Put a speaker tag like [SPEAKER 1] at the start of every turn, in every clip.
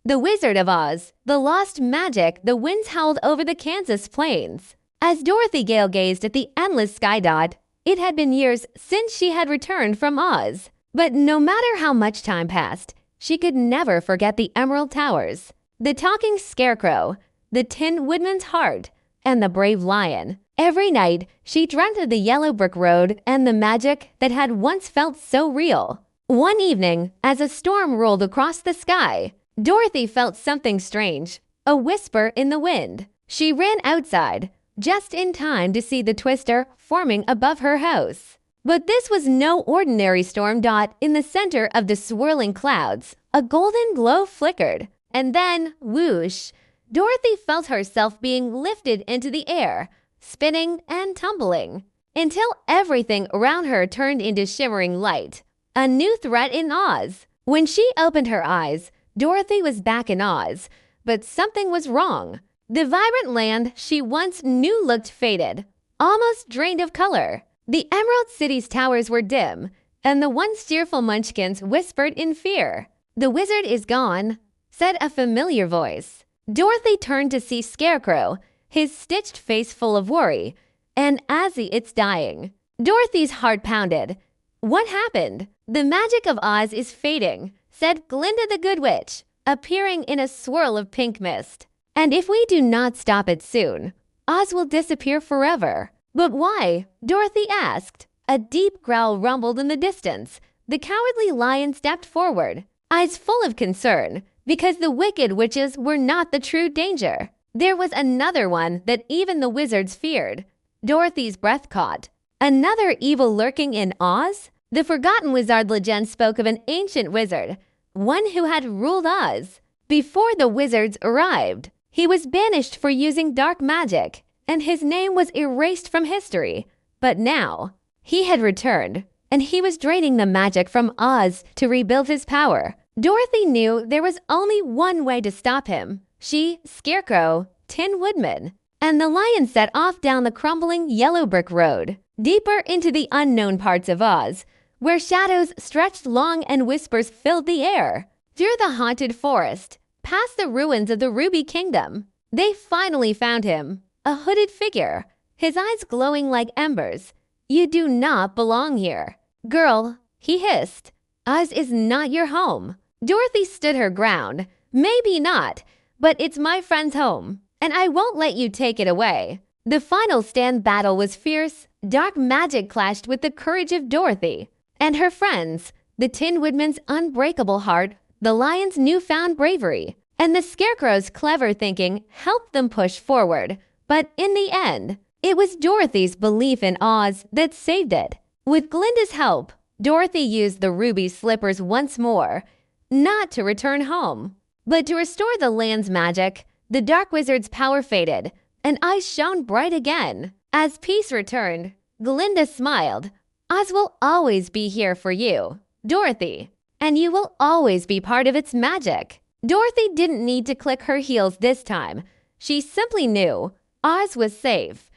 [SPEAKER 1] The Wizard of Oz, the lost magic the winds howled over the Kansas plains. As Dorothy Gale gazed at the endless sky dot, it had been years since she had returned from Oz. But no matter how much time passed, she could never forget the Emerald Towers, the talking Scarecrow, the Tin Woodman's heart, and the brave lion. Every night, she dreamt of the yellow brick road and the magic that had once felt so real. One evening, as a storm rolled across the sky, Dorothy felt something strange, a whisper in the wind. She ran outside, just in time to see the twister forming above her house. But this was no ordinary storm. In the center of the swirling clouds, a golden glow flickered. And then, whoosh, Dorothy felt herself being lifted into the air, spinning and tumbling, until everything around her turned into shimmering light. A new threat in Oz. When she opened her eyes, Dorothy was back in Oz, but something was wrong. The vibrant land she once knew looked faded, almost drained of color. The Emerald City's towers were dim, and the once cheerful munchkins whispered in fear. "The wizard is gone," said a familiar voice. Dorothy turned to see Scarecrow, his stitched face full of worry, and it's dying. Dorothy's heart pounded. What happened? "The magic of Oz is fading," said Glinda the Good Witch, appearing in a swirl of pink mist. "And if we do not stop it soon, Oz will disappear forever." "But why?" Dorothy asked. A deep growl rumbled in the distance. The Cowardly Lion stepped forward, eyes full of concern, because the wicked witches were not the true danger. There was another one that even the wizards feared. Dorothy's breath caught. Another evil lurking in Oz? The Forgotten Wizard legend spoke of an ancient wizard, one who had ruled Oz. Before the wizards arrived, he was banished for using dark magic, and his name was erased from history. But now, he had returned, and he was draining the magic from Oz to rebuild his power. Dorothy knew there was only one way to stop him. She, Scarecrow, Tin Woodman, and the lion set off down the crumbling yellow brick road, deeper into the unknown parts of Oz, where shadows stretched long and whispers filled the air. Through the haunted forest, past the ruins of the Ruby Kingdom, they finally found him, a hooded figure, his eyes glowing like embers. "You do not belong here." "Girl," he hissed, "Oz is not your home." Dorothy stood her ground. "Maybe not, but it's my friend's home, and I won't let you take it away." The final stand battle was fierce. Dark magic clashed with the courage of Dorothy and her friends, the Tin Woodman's unbreakable heart, the lion's newfound bravery, and the Scarecrow's clever thinking helped them push forward. But in the end, it was Dorothy's belief in Oz that saved it. With Glinda's help, Dorothy used the ruby slippers once more, not to return home, but to restore the land's magic. The Dark Wizard's power faded, and eyes shone bright again. As peace returned, Glinda smiled. "Oz will always be here for you, Dorothy, and you will always be part of its magic." Dorothy didn't need to click her heels this time. She simply knew Oz was safe,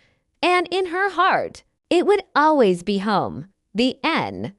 [SPEAKER 1] and in her heart, it would always be home. The end.